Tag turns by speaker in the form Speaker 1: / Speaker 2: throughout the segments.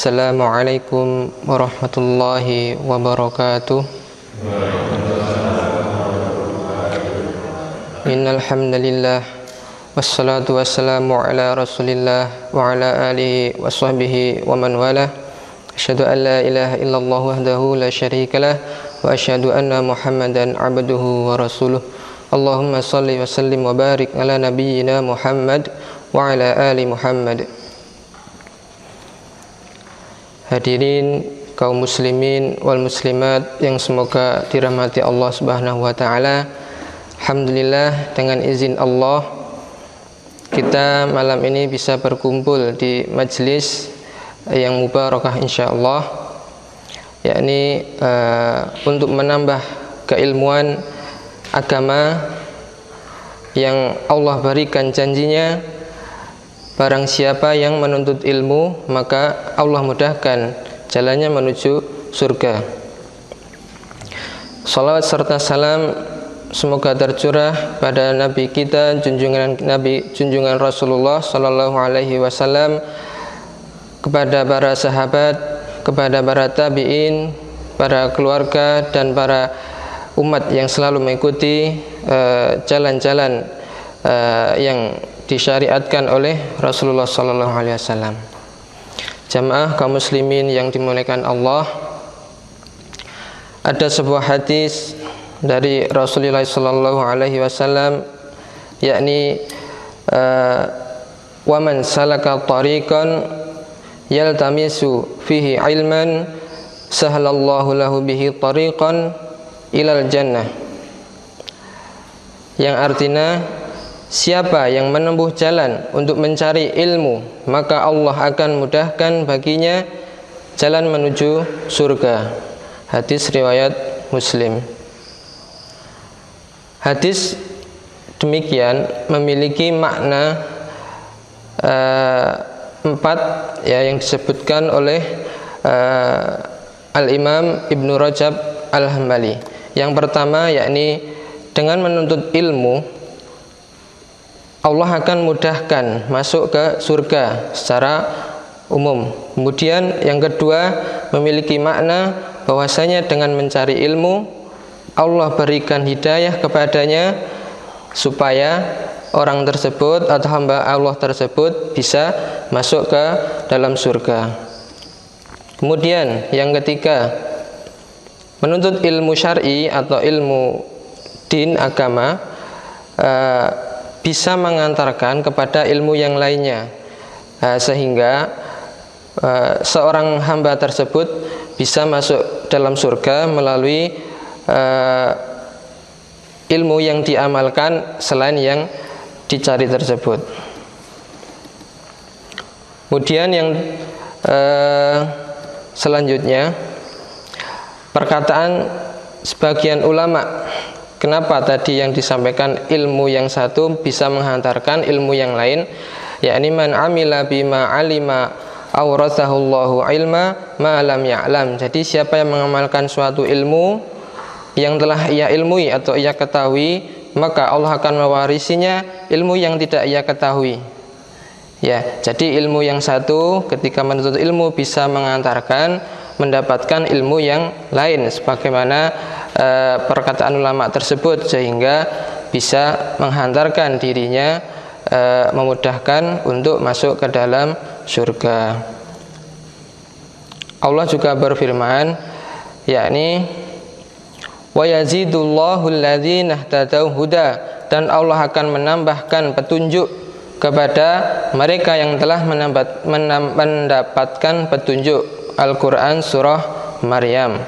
Speaker 1: Assalamualaikum warahmatullahi wabarakatuh. Innal hamdalillah wassalatu wassalamu ala Rasulillah wa ala alihi washabbihi wa man walah. Asyhadu an la ilaha illallah wahdahu la syarikalah wa asyhadu anna Muhammadan abduhu wa rasuluh. Allahumma shalli wa sallim wa barik ala nabiyyina Muhammad wa ala ali Muhammad. Hadirin kaum muslimin wal muslimat yang semoga dirahmati Allah Subhanahu wa taala. Alhamdulillah, dengan izin Allah kita malam ini bisa berkumpul di majlis yang mubarakah insyaallah, yakni untuk menambah keilmuan agama yang Allah berikan janjinya. Barang siapa yang menuntut ilmu, maka Allah mudahkan jalannya menuju surga. Salawat serta salam semoga tercurah pada Nabi kita, junjungan Rasulullah Sallallahu Alaihi Wasallam, kepada para sahabat, kepada para tabi'in, para keluarga dan para umat yang selalu mengikuti jalan-jalan yang disyariatkan oleh Rasulullah Sallallahu Alaihi Wasallam. Jamaah kaum muslimin yang dimuliakan Allah, ada sebuah hadis dari Rasulullah Sallallahu Alaihi Wasallam, yakni wa man salaka tariqan yaltamisu fihi ilman sahalallahu lahu bihi tariqan ilal jannah, yang artinya siapa yang menempuh jalan untuk mencari ilmu, maka Allah akan mudahkan baginya jalan menuju surga. Hadis riwayat Muslim. Hadis demikian memiliki makna empat yang disebutkan oleh Al-Imam Ibnu Rajab Al-Hambali. Yang pertama, yakni dengan menuntut ilmu Allah akan mudahkan masuk ke surga secara umum. Kemudian yang kedua, memiliki makna bahwasanya dengan mencari ilmu Allah berikan hidayah kepadanya supaya orang tersebut atau hamba Allah tersebut bisa masuk ke dalam surga. Kemudian yang ketiga, menuntut ilmu syar'i atau ilmu din agama bisa mengantarkan kepada ilmu yang lainnya, sehingga seorang hamba tersebut bisa masuk dalam surga melalui ilmu yang diamalkan selain yang dicari tersebut. Kemudian yang selanjutnya, perkataan sebagian ulama, kenapa tadi yang disampaikan ilmu yang satu bisa menghantarkan ilmu yang lain, yakni man amila bima alima awrathahullahu ilma ma lam ya'lam. Jadi siapa yang mengamalkan suatu ilmu yang telah ia ilmui atau ia ketahui, maka Allah akan mewarisinya ilmu yang tidak ia ketahui. Ya, jadi ilmu yang satu ketika menuntut ilmu bisa mengantarkan mendapatkan ilmu yang lain, sebagaimana perkataan ulama tersebut, sehingga bisa menghantarkan dirinya, memudahkan untuk masuk ke dalam surga. Allah juga berfirman, yakni wa yazidullahu alladzina ihtadaw huda, dan Allah akan menambahkan petunjuk kepada mereka yang telah mendapatkan petunjuk. Al-Quran surah Maryam.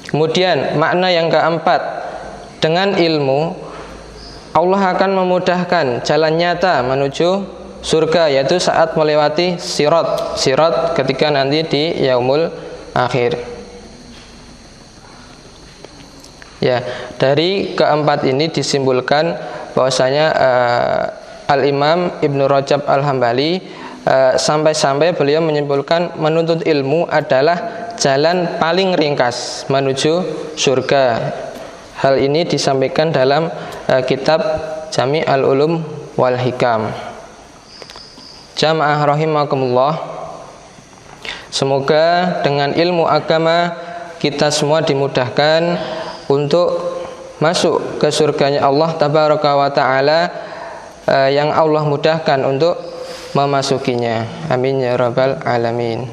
Speaker 1: Kemudian makna yang keempat, dengan ilmu Allah akan memudahkan jalan nyata menuju surga, yaitu saat melewati sirat ketika nanti di yaumul akhir. Ya, dari keempat ini disimpulkan bahwasanya Al-Imam Ibnu Rajab Al-Hambali sampai-sampai beliau menyimpulkan menuntut ilmu adalah jalan paling ringkas menuju surga. Hal ini disampaikan dalam kitab Jami' al-Ulum wal Hikam. Jamaah rahimakumullah, Semoga dengan ilmu agama kita semua dimudahkan untuk masuk ke surganya Allah Tabaraka wa Ta'ala, yang Allah mudahkan untuk memasukinya. Amin ya rabbal alamin.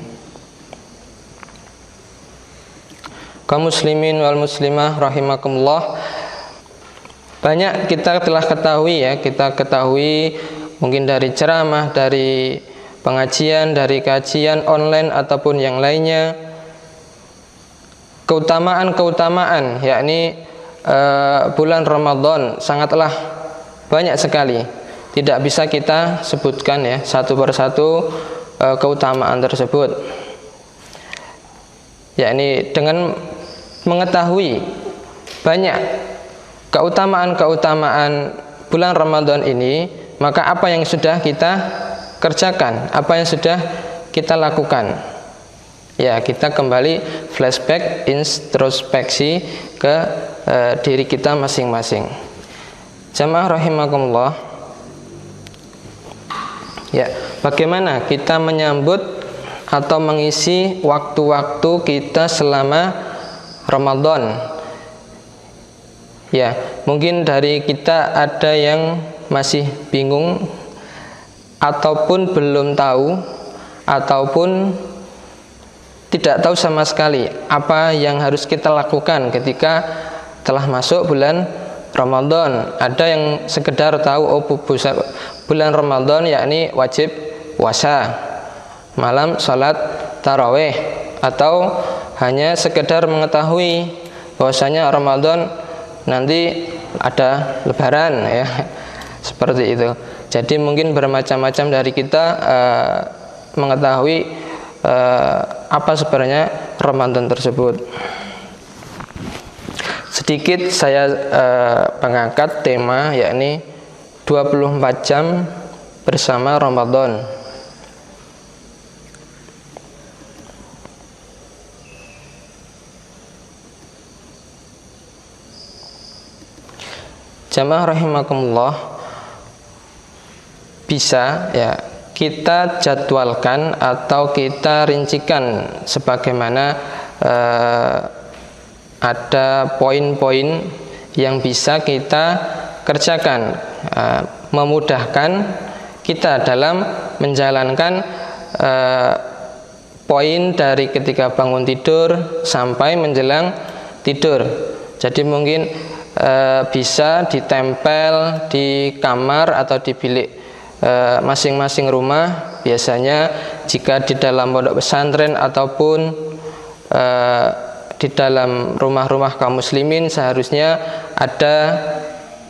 Speaker 1: Kaum muslimin wal muslimah rahimakumullah, banyak kita telah ketahui ya, kita ketahui mungkin dari ceramah, dari pengajian, dari kajian online ataupun yang lainnya, keutamaan-keutamaan yakni bulan Ramadan sangatlah banyak sekali. Tidak bisa kita sebutkan ya satu persatu keutamaan tersebut. Yakni dengan mengetahui banyak keutamaan-keutamaan bulan Ramadan ini, maka apa yang sudah kita kerjakan, apa yang sudah kita lakukan, ya kita kembali flashback, introspeksi ke diri kita masing-masing. Jamaah rahimakumullah, ya bagaimana kita menyambut atau mengisi waktu-waktu kita selama Ramadan. Ya, mungkin dari kita ada yang masih bingung ataupun belum tahu ataupun tidak tahu sama sekali apa yang harus kita lakukan ketika telah masuk bulan Ramadan. Ada yang sekedar tahu bulan Ramadan yakni wajib puasa, malam salat tarawih, atau hanya sekedar mengetahui bahwasanya Ramadan nanti ada lebaran ya, seperti itu. Jadi mungkin bermacam-macam dari kita mengetahui apa sebenarnya Ramadan tersebut. Sedikit saya mengangkat tema yakni 24 jam bersama Ramadan. Jamaah rahimakumullah, bisa ya kita jadwalkan atau kita rincikan sebagaimana ada poin-poin yang bisa kita kerjakan, memudahkan kita dalam menjalankan poin dari ketika bangun tidur sampai menjelang tidur. Jadi mungkin bisa ditempel di kamar atau di bilik masing-masing rumah. Biasanya jika di dalam pondok pesantren ataupun di dalam rumah-rumah kaum muslimin seharusnya ada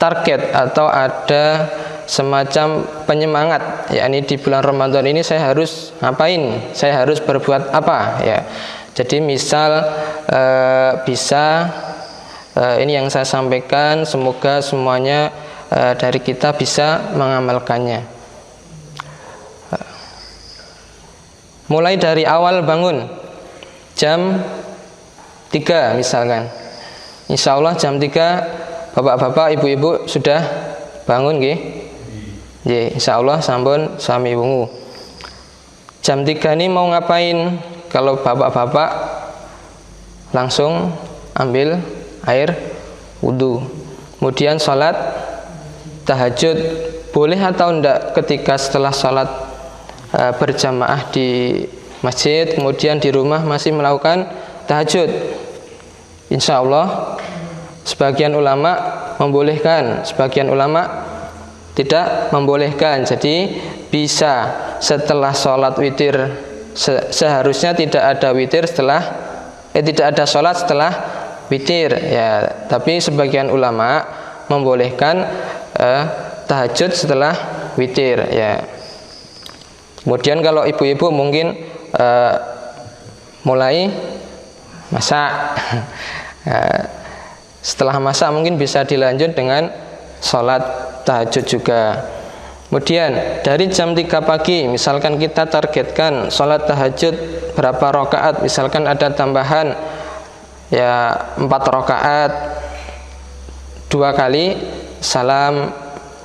Speaker 1: target atau ada semacam penyemangat, yakni di bulan Ramadan ini saya harus ngapain, saya harus berbuat apa ya. Jadi misal bisa ini yang saya sampaikan, semoga semuanya dari kita bisa mengamalkannya. Mulai dari awal bangun jam 3 misalkan, insya Allah jam 3 bapak-bapak, ibu-ibu sudah bangun nggih? Nggih, insya Allah sampun sami wungu. Jam 3 ini mau ngapain? Kalau bapak-bapak langsung ambil air wudhu, kemudian sholat tahajud. Boleh atau enggak ketika setelah sholat berjamaah di masjid, kemudian di rumah masih melakukan tahajud? Insya Allah sebagian ulama membolehkan, sebagian ulama tidak membolehkan. Jadi bisa setelah sholat witir, seharusnya tidak ada witir setelah tidak ada sholat setelah witir ya, tapi sebagian ulama membolehkan tahajud setelah witir ya. Kemudian kalau ibu-ibu mungkin mulai masak setelah masak mungkin bisa dilanjut dengan sholat tahajud juga. Kemudian dari jam 3 pagi misalkan kita targetkan sholat tahajud berapa rakaat, misalkan ada tambahan ya 4 rakaat, 2 kali salam,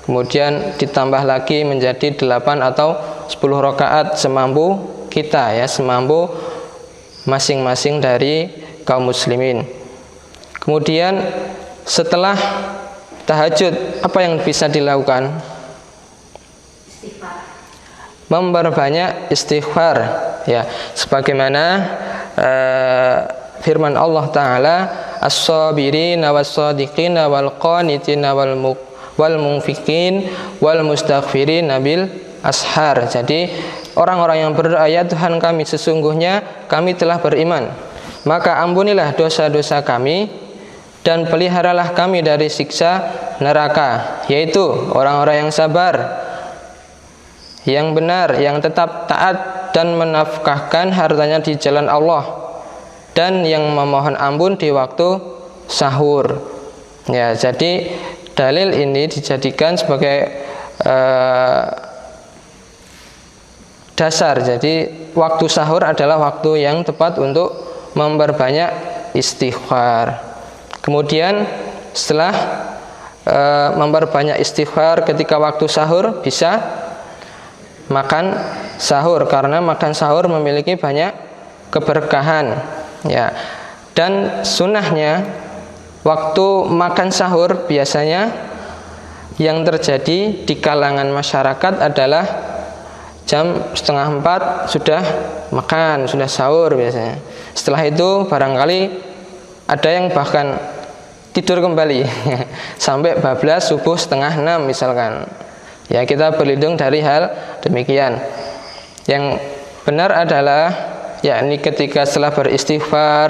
Speaker 1: kemudian ditambah lagi menjadi 8 atau 10 rakaat semampu kita ya, semampu masing-masing dari kaum muslimin. Kemudian setelah tahajud apa yang bisa dilakukan? Memperbanyak istighfar, ya, sebagaimana firman Allah Ta'ala, as-sabirina was-sadiqina wal-qanitina wal-munfiqin wal-mustaghfirina bil ashar. Jadi orang-orang yang berdoa, ya Tuhan kami, sesungguhnya kami telah beriman, maka ampunilah dosa-dosa kami dan peliharalah kami dari siksa neraka, yaitu orang-orang yang sabar, yang benar, yang tetap taat dan menafkahkan hartanya di jalan Allah, dan yang memohon ampun di waktu sahur. Ya, jadi dalil ini dijadikan sebagai dasar. Jadi waktu sahur adalah waktu yang tepat untuk memperbanyak istighfar. Kemudian setelah memperbanyak istighfar ketika waktu sahur, bisa makan sahur, karena makan sahur memiliki banyak keberkahan, ya. Dan sunnahnya waktu makan sahur biasanya yang terjadi di kalangan masyarakat adalah jam 3:30 sudah makan, sudah sahur biasanya. Setelah itu barangkali ada yang bahkan tidur kembali sampai bablas subuh 5:30 misalkan. Ya, kita berlindung dari hal demikian. Yang benar adalah yakni ketika setelah beristighfar,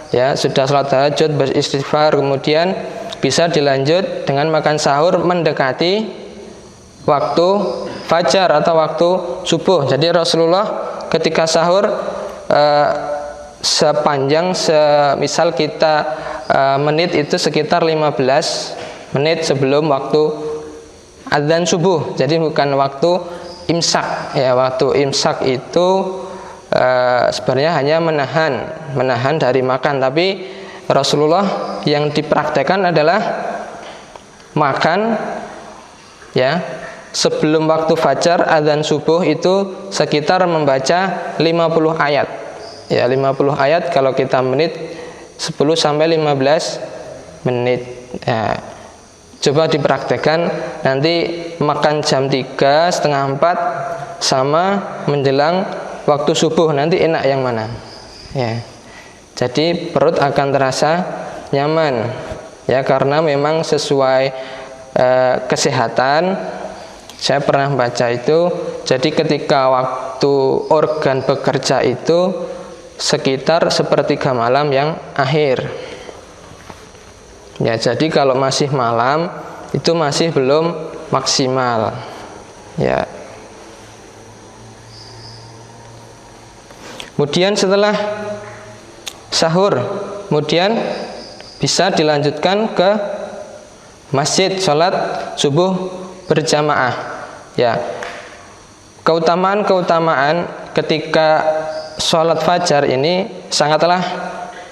Speaker 1: ya, sudah salat tahajud, beristighfar, kemudian bisa dilanjut dengan makan sahur mendekati waktu fajar atau waktu subuh. Jadi Rasulullah ketika sahur sepanjang semisal kita menit itu sekitar 15 menit sebelum waktu adzan subuh. Jadi bukan waktu imsak, ya. Waktu imsak itu sebenarnya hanya menahan dari makan, tapi Rasulullah yang dipraktekkan adalah makan, ya, sebelum waktu fajar adzan subuh itu sekitar membaca 50 ayat. Ya, 50 ayat kalau kita menit 10 sampai 15 menit. Ya. Coba dipraktekkan, nanti makan jam 3, 3:30 sama menjelang waktu subuh, nanti enak yang mana? Ya. Jadi perut akan terasa nyaman, ya, karena memang sesuai kesehatan. Saya pernah baca itu, jadi ketika waktu organ bekerja itu sekitar 1/3 malam yang akhir. Ya, jadi kalau masih malam itu masih belum maksimal, ya. Kemudian setelah sahur, kemudian bisa dilanjutkan ke masjid sholat subuh berjamaah, ya. Keutamaan ketika sholat fajar ini sangatlah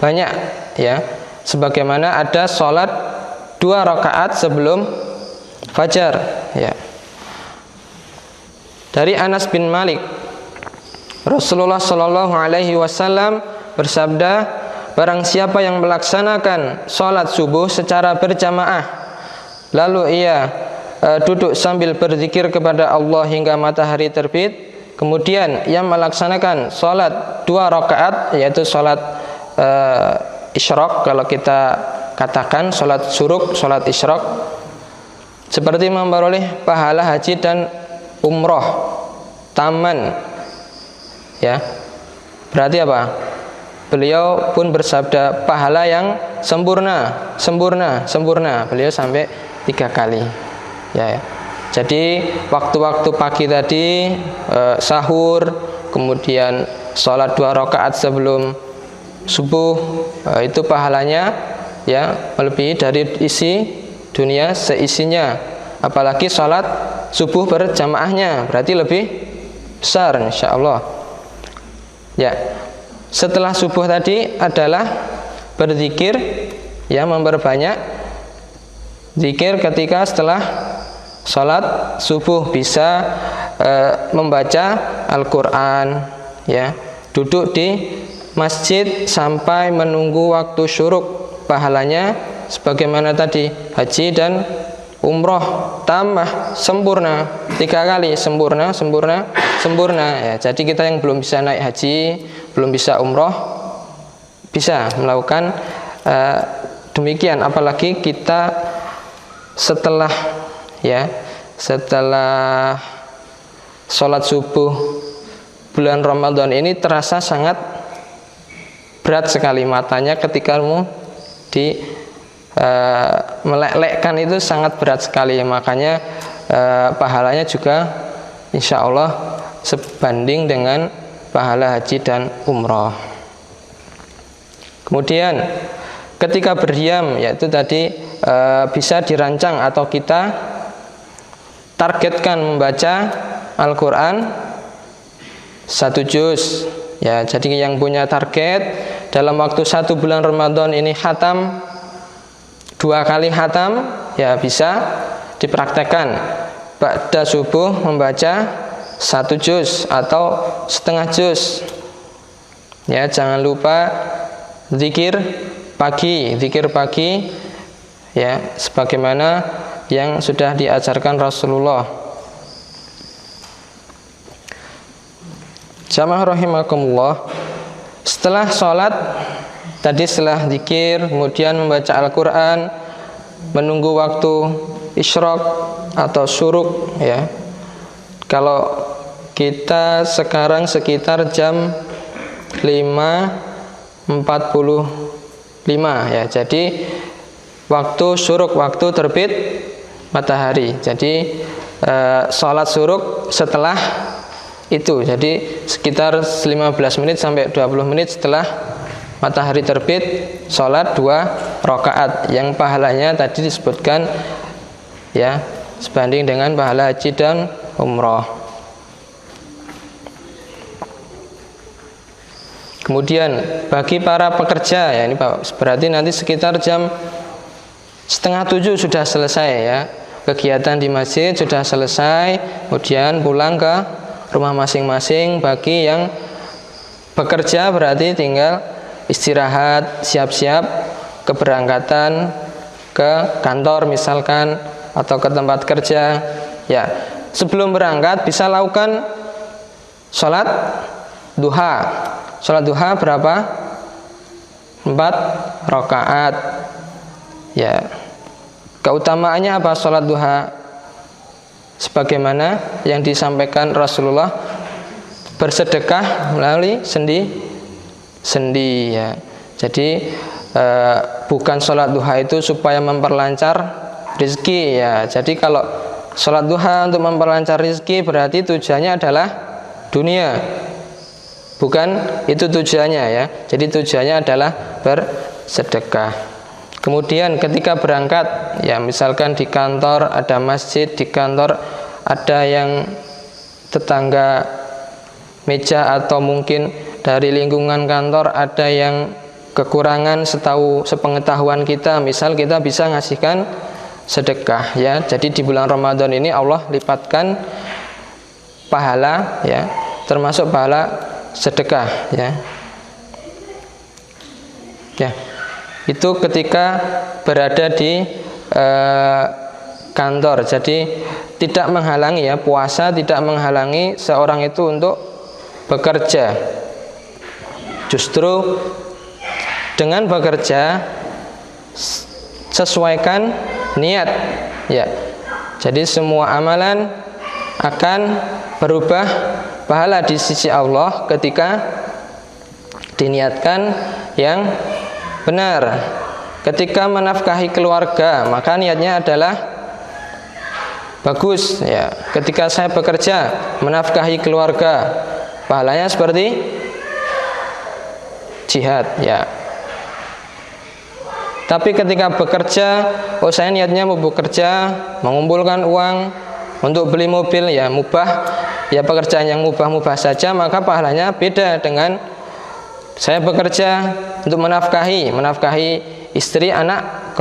Speaker 1: banyak, ya. Sebagaimana ada sholat 2 rakaat sebelum fajar, ya. Dari Anas bin Malik, Rasulullah Shallallahu Alaihi Wasallam bersabda, barang siapa yang melaksanakan sholat subuh secara berjamaah, lalu ia duduk sambil berzikir kepada Allah hingga matahari terbit, kemudian ia melaksanakan sholat 2 rakaat, yaitu sholat isyraq, kalau kita katakan sholat syuruk, sholat isyraq, seperti memperoleh pahala haji dan umroh taman, ya. Berarti apa? Beliau pun bersabda pahala yang sempurna. Beliau sampai 3 kali, ya. Jadi waktu-waktu pagi tadi sahur, kemudian sholat 2 rakaat sebelum subuh, itu pahalanya, ya, melebihi dari isi dunia seisinya. Apalagi sholat subuh berjamaahnya, berarti lebih besar insyaallah. Ya, setelah subuh tadi adalah berzikir, ya, memperbanyak zikir ketika setelah sholat subuh. Bisa membaca Al-Quran, ya, duduk di masjid sampai menunggu waktu syuruk, pahalanya sebagaimana tadi haji dan umroh tambah sempurna 3 kali, sempurna ya. Jadi kita yang belum bisa naik haji, belum bisa umroh, bisa melakukan demikian. Apalagi kita setelah sholat subuh bulan Ramadan ini terasa sangat berat sekali matanya ketika melek-lekkan itu sangat berat sekali. Makanya pahalanya juga insya Allah sebanding dengan pahala haji dan umroh. Kemudian ketika berdiam, yaitu tadi bisa dirancang atau kita targetkan membaca Al-Quran 1 juz ya. Jadi yang punya target dalam waktu 1 bulan Ramadan ini khatam 2 kali khatam, ya bisa dipraktekkan ba'da subuh membaca 1 juz atau setengah juz ya. Jangan lupa zikir pagi ya, sebagaimana yang sudah diajarkan Rasulullah. Jamaah rahimakumullah, setelah sholat tadi, setelah zikir kemudian membaca Al-Quran, menunggu waktu isyraq atau syuruk ya. Kalau kita sekarang sekitar jam 5.45 ya, jadi waktu syuruk, waktu terbit matahari. Jadi sholat syuruk setelah itu, jadi sekitar 15 menit sampai 20 menit setelah matahari terbit, sholat 2 rakaat yang pahalanya tadi disebutkan ya, sebanding dengan pahala haji dan umroh. Kemudian bagi para pekerja ya, ini berarti nanti sekitar jam 6:30 sudah selesai ya, kegiatan di masjid sudah selesai, kemudian pulang ke rumah masing-masing. Bagi yang bekerja berarti tinggal istirahat, siap-siap keberangkatan ke kantor misalkan atau ke tempat kerja ya. Sebelum berangkat bisa lakukan sholat duha. Sholat duha berapa? 4 rakaat ya. Keutamaannya apa sholat duha? Sebagaimana yang disampaikan Rasulullah, bersedekah melalui sendi ya. Jadi bukan sholat duha itu supaya memperlancar rezeki ya. Jadi kalau sholat duha untuk memperlancar rezeki berarti tujuannya adalah dunia, bukan itu tujuannya ya. Jadi tujuannya adalah bersedekah. Kemudian ketika berangkat ya, misalkan di kantor ada masjid, di kantor ada yang tetangga meja atau mungkin dari lingkungan kantor ada yang kekurangan sepengetahuan kita, misal kita bisa ngasihkan sedekah ya. Jadi di bulan Ramadan ini Allah lipatkan pahala ya, termasuk pahala sedekah ya. Ya, itu ketika berada di kantor. Jadi tidak menghalangi ya, puasa tidak menghalangi seorang itu untuk bekerja. Justru dengan bekerja sesuaikan niat ya. Jadi semua amalan akan berubah pahala di sisi Allah ketika diniatkan yang benar. Ketika menafkahi keluarga, maka niatnya adalah bagus ya. Ketika saya bekerja menafkahi keluarga, pahalanya seperti jihad ya. Tapi ketika bekerja, saya niatnya mau bekerja, mengumpulkan uang untuk beli mobil ya, mubah ya, pekerjaan yang mubah-mubah saja, maka pahalanya beda dengan saya bekerja untuk menafkahi istri, anak,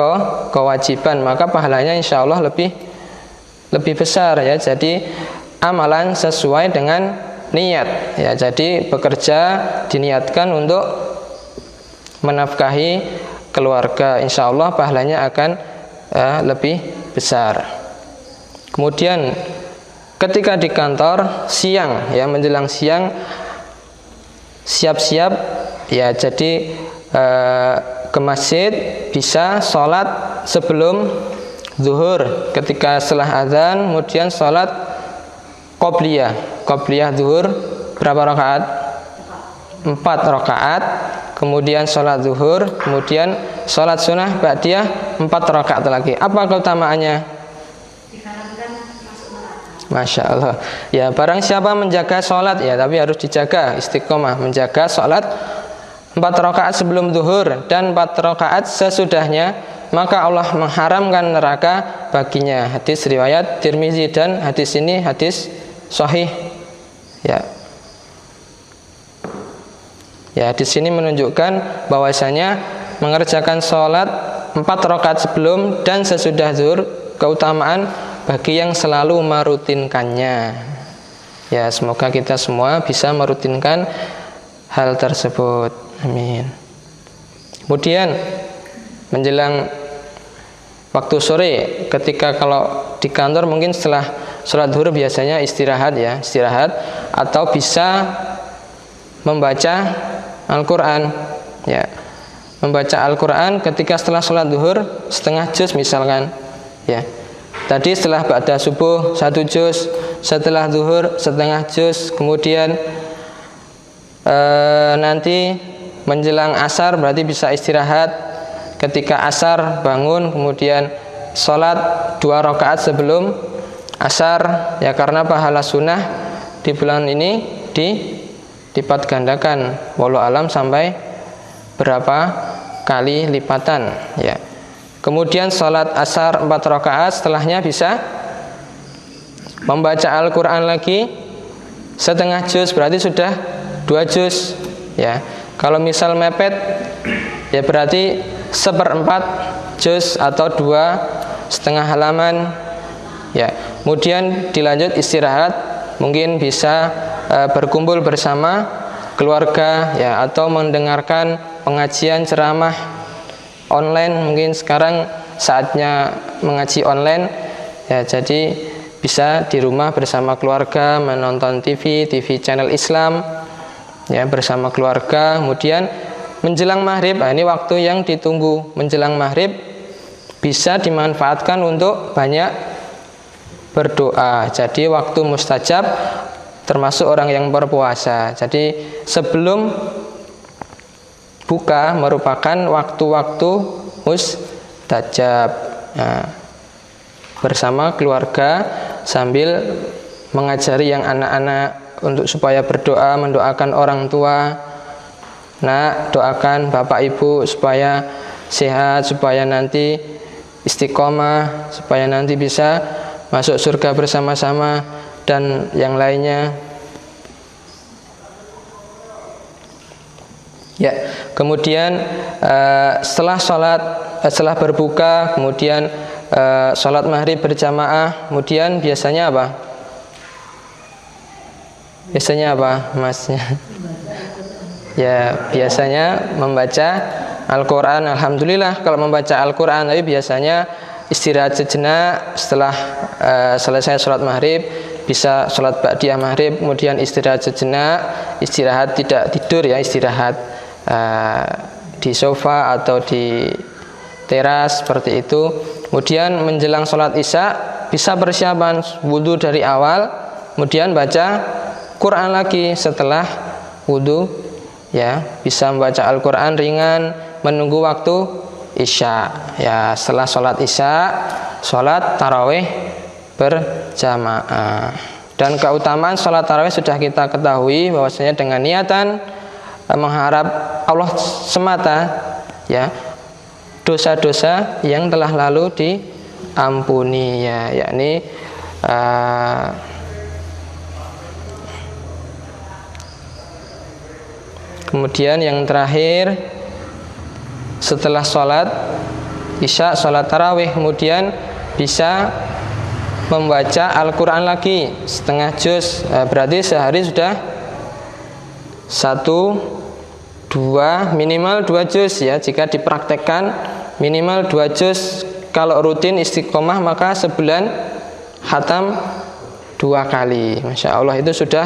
Speaker 1: kewajiban, maka pahalanya insya Allah lebih besar ya. Jadi amalan sesuai dengan niat ya. Jadi bekerja diniatkan untuk menafkahi keluarga, insya Allah pahalanya akan lebih besar. Kemudian ketika di kantor siang ya, menjelang siang siap-siap ya, jadi ke masjid bisa sholat sebelum zuhur, ketika setelah azan kemudian sholat qobliyah zuhur berapa rakaat? 4 rakaat, kemudian sholat zuhur, kemudian sholat sunnah ba'diyah 4 rakaat lagi. Apa keutamaannya? Masya Allah ya, barang siapa menjaga sholat ya, tapi harus dijaga istiqomah, menjaga sholat 4 rakaat sebelum zuhur dan 4 rakaat sesudahnya, maka Allah mengharamkan neraka baginya. Hadis riwayat Tirmizi dan hadis ini hadis sahih ya. Ya, di sini menunjukkan bahwasanya mengerjakan sholat 4 rakaat sebelum dan sesudah zuhur keutamaan bagi yang selalu merutinkannya. Ya, semoga kita semua bisa merutinkan hal tersebut. Amin. Kemudian menjelang waktu sore, ketika kalau di kantor mungkin setelah sholat zuhur biasanya istirahat ya, atau bisa membaca Al-Quran ya, membaca Al-Quran ketika setelah sholat zuhur setengah juz misalkan ya. Tadi setelah ba'da subuh 1 juz, setelah zuhur setengah juz, kemudian nanti menjelang asar berarti bisa istirahat, ketika asar bangun kemudian sholat 2 rakaat sebelum asar ya, karena pahala sunnah di bulan ini dilipat gandakan, walau alam sampai berapa kali lipatan ya. Kemudian sholat asar 4 rakaat, setelahnya bisa membaca Al-Quran lagi setengah juz, berarti sudah 2 juz ya. Kalau misal mepet ya berarti 1/4 juz atau 2,5 halaman ya. Kemudian dilanjut istirahat, mungkin bisa berkumpul bersama keluarga ya, atau mendengarkan pengajian ceramah online, mungkin sekarang saatnya mengaji online ya, jadi bisa di rumah bersama keluarga menonton TV channel Islam ya, bersama keluarga. Kemudian menjelang maghrib, ini waktu yang ditunggu, menjelang maghrib bisa dimanfaatkan untuk banyak berdoa, jadi waktu mustajab, termasuk orang yang berpuasa. Jadi sebelum buka merupakan waktu-waktu mustajab nah, bersama keluarga sambil mengajari yang anak-anak untuk supaya berdoa, mendoakan orang tua. Nah, doakan bapak ibu supaya sehat, supaya nanti istiqomah, supaya nanti bisa masuk surga bersama-sama dan yang lainnya. Ya, kemudian setelah berbuka, kemudian sholat maghrib berjamaah, kemudian biasanya apa? Biasanya apa, masnya? Ya, biasanya membaca Al-Quran. Alhamdulillah kalau membaca Al-Quran, tapi biasanya istirahat sejenak setelah selesai sholat maghrib, bisa sholat ba'diyah maghrib, kemudian istirahat sejenak, istirahat tidak tidur ya, istirahat di sofa atau di teras seperti itu. Kemudian menjelang sholat isya bisa persiapan wudhu dari awal, kemudian baca Quran lagi setelah wudhu ya, bisa membaca Al-Quran ringan menunggu waktu isya ya. Setelah sholat isya, sholat tarawih berjamaah. Dan keutamaan sholat tarawih sudah kita ketahui, bahwasanya dengan niatan mengharap Allah semata ya, dosa-dosa yang telah lalu diampuni ya, yakni kemudian yang terakhir setelah sholat isya, sholat tarawih, kemudian bisa membaca Al-Quran lagi setengah juz, berarti sehari sudah 1, 2, minimal 2 juz ya. Jika dipraktekkan minimal 2 juz. Kalau rutin istiqomah maka sebulan khatam 2 kali. Masya Allah, itu sudah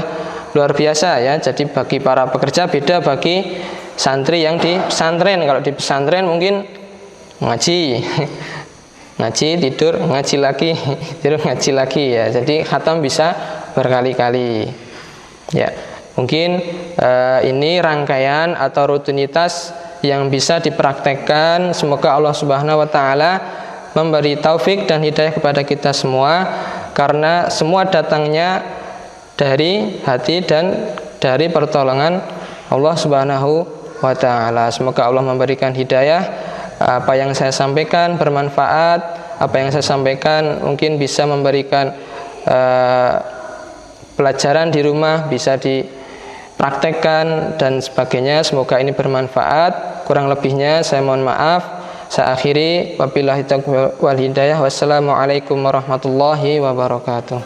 Speaker 1: luar biasa ya. Jadi bagi para pekerja beda bagi santri yang di pesantren. Kalau di pesantren mungkin ngaji ngaji, tidur, ngaji lagi, tidur, ngaji lagi ya. Jadi khatam bisa berkali-kali ya. Mungkin ini rangkaian atau rutinitas yang bisa dipraktekkan. Semoga Allah Subhanahu wa Ta'ala memberi taufik dan hidayah kepada kita semua, karena semua datangnya dari hati dan dari pertolongan Allah Subhanahu wa Ta'ala. Semoga Allah memberikan hidayah. Apa yang saya sampaikan bermanfaat, apa yang saya sampaikan mungkin bisa memberikan pelajaran di rumah, bisa dipraktekkan dan sebagainya. Semoga ini bermanfaat. Kurang lebihnya saya mohon maaf. Saya akhiri, wabillahi taufiq wal hidayah. Wassalamualaikum warahmatullahi wabarakatuh.